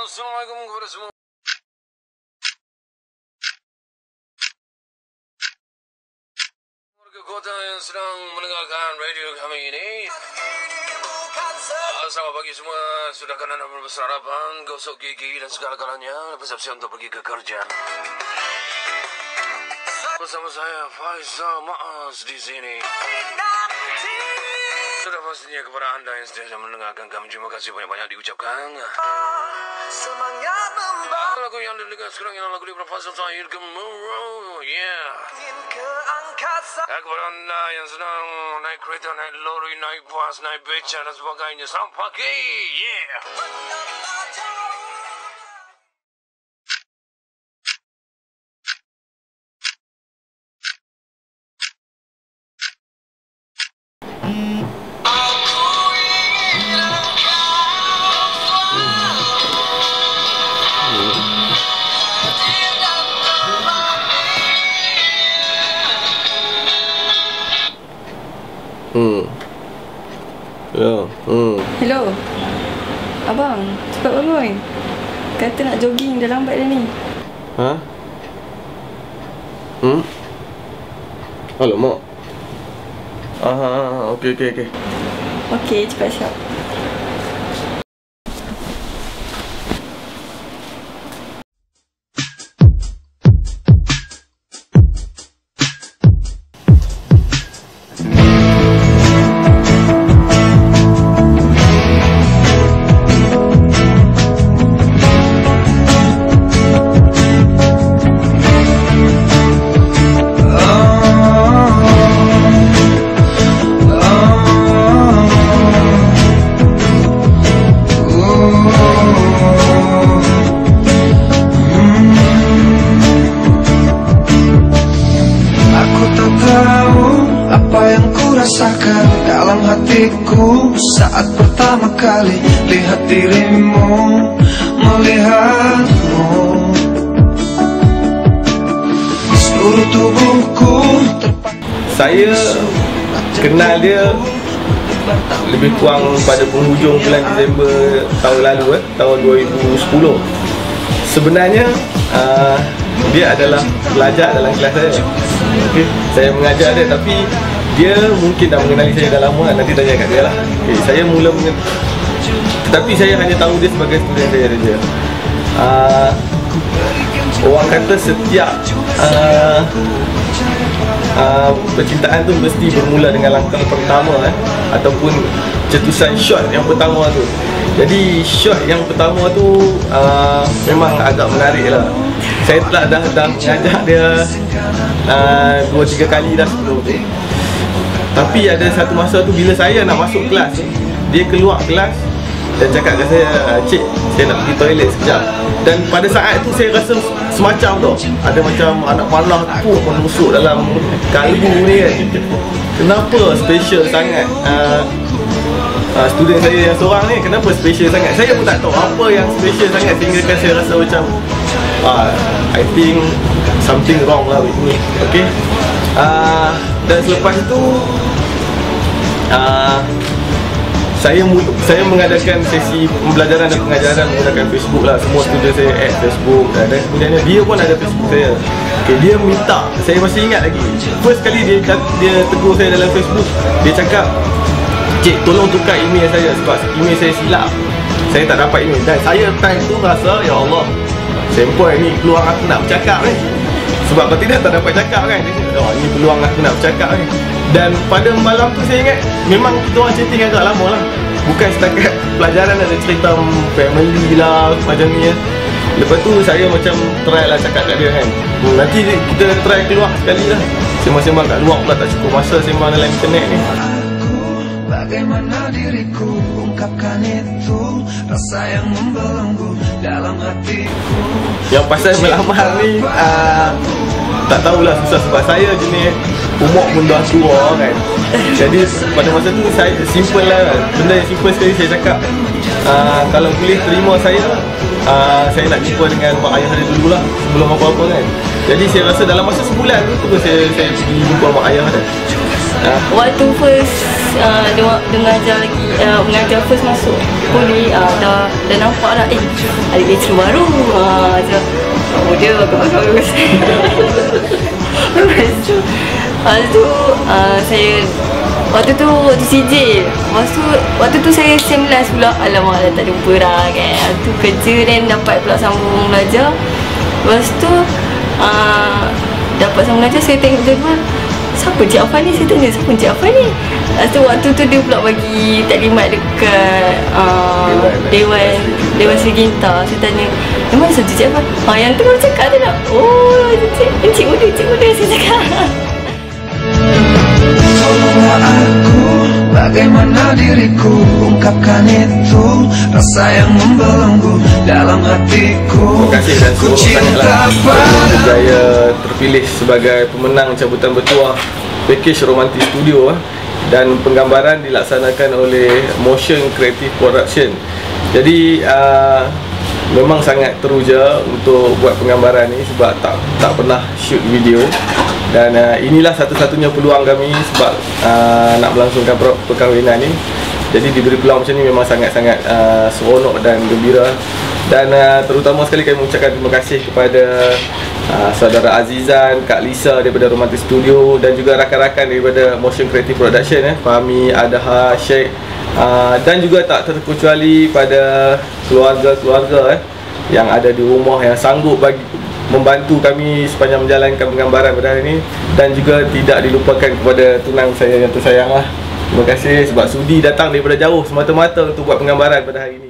Assalamualaikum kepada semua. Warga kota yang sedang mendengarkan radio kami ini. Selamat pagi semua. Sudahkah anda bersarapan, gosok gigi dan segala-galanya, bersiap-siap untuk pergi ke kerja? Bersama saya Faizal Maaz di sini. Sudah pastinya kepada anda yang setia mendengarkan kami, terima kasih banyak-banyak diucapkan. Semangat membawa Lagu yang didengar sekarang ialah lagu daripada Fazal Tahir Gemuruh. Yeah. ke angkasa. Kepada anda yang sedang naik kereta, naik lori, naik bas, naik beca dan sebagainya, selamat pagi. Yeah. Hello. Abang, cepat bangun. Kata nak jogging, dah lambat dah ni. Ha? Alamak. Okey. Okey, cepat siap. Dalam hatiku saat pertama kali lihat dirimu, melihatmu. Seluruh tubuhku Saya kenal dia lebih kurang pada penghujung bulan Disember tahun lalu, tahun 2010. Sebenarnya dia adalah pelajar dalam kelas saya. Okay. Saya mengajar dia, tapi dia mungkin dah mengenali saya dah lama, nanti tanya kat dia lah. Okay. Saya mula tetapi saya hanya tahu dia sebagai student saya saja. Orang kata setiap percintaan tu mesti bermula dengan langkah pertama, ataupun cetusan shot yang pertama tu. Jadi shot yang pertama tu memang agak menarik lah. Saya telah dah mengajak dia 2-3 kali dah sebelum tu. Tapi ada satu masa tu bila saya nak masuk kelas, dia keluar kelas dan cakap kat saya, "Cik, saya nak pergi toilet sekejap." Dan pada saat tu saya rasa semacam tu, ada macam anak panah tu menusuk dalam kalbu ni kan. Kenapa special sangat student saya yang seorang ni, kenapa special sangat? Saya pun tak tahu apa yang special sangat sehingga kan saya rasa macam I think something wrong lah with me. Okay. Dan selepas tu saya mengadakan sesi pembelajaran dan pengajaran menggunakan Facebook lah. Semua student saya add Facebook, dan kemudiannya dia pun ada Facebook saya. Okay, dia minta, saya masih ingat lagi, first kali dia tegur saya dalam Facebook. Dia cakap, "Cik, tolong tukar email saya sebab email saya silap. Saya tak dapat email." Dan saya time tu rasa, ya Allah, sempoi ni peluang aku nak bercakap ni. Sebab kalau tidak tak dapat cakap kan. Ini peluang aku nak bercakap ni. Dan pada malam tu saya ingat, memang kita orang chatting agak lama lah. Bukan setakat pelajaran, ada cerita family lah macam ni. Lepas tu saya macam try lah cakap kat dia kan, nanti kita try keluar sekali lah. Sembang-sembang kat luar pula tak cukup masa sembang dalam internet ni. Bagaimana diriku ungkapkan itu, rasa yang membelenggu dalam hatiku. Yang pasal melamar ni tak tahulah, susah sebab saya jenis umur pun dah tua kan. Jadi pada masa tu saya simple lah, benda yang simple sekali saya cakap, kalau boleh terima saya nak jumpa dengan mak ayah dia dulu lah sebelum apa-apa kan. Jadi saya rasa dalam masa sebulan tu saya pergi jumpa mak ayah dia. Waktu first dia mengajar lagi, mengajar first masuk kuliah, dah nampak lah, ada lecturer baru. Macam, oh dia bagus-bagus. Lepas tu saya waktu CJ, waktu tu saya SEM last pula. Alamak, dah tak jumpa dah kan. Waktu tu kerja dan dapat pula sambung belajar. Lepas tu dapat sambung belajar, saya tengok jadual, siapa Cik Afan ni? Saya tanya, siapa Cik Afan ni? Lepas tu waktu tu dia pula bagi taklimat dekat Dewan Sri Ginta. Saya tanya, yang mana satu Cik Afan? Yang tu orang cakap tu nak. Oh, Cik muda saya cakap. Tolonglah aku, bagaimana diriku ungkapkan itu rasa yang membelenggu dalam hatiku. Terima kasih dan semoga sangatlah berjaya terpilih sebagai pemenang cabutan bertuah package Romantis Studio dan penggambaran dilaksanakan oleh Motion Creative Production. Jadi memang sangat teruja untuk buat penggambaran ni sebab tak pernah shoot video. Dan inilah satu-satunya peluang kami sebab nak melangsungkan perkahwinan ni. Jadi diberi peluang macam ni memang sangat-sangat seronok dan gembira. Dan terutama sekali kami mengucapkan terima kasih kepada saudara Azizan, Kak Lisa daripada Romantis Studio dan juga rakan-rakan daripada Motion Creative Production, Fahmi, Adaha, Sheikh, dan juga tak terkecuali pada keluarga-keluarga yang ada di rumah yang sanggup membantu kami sepanjang menjalankan penggambaran pada hari ini. Dan juga tidak dilupakan kepada tunang saya yang tersayang. Terima kasih sebab sudi datang daripada jauh semata-mata untuk buat penggambaran pada hari ini.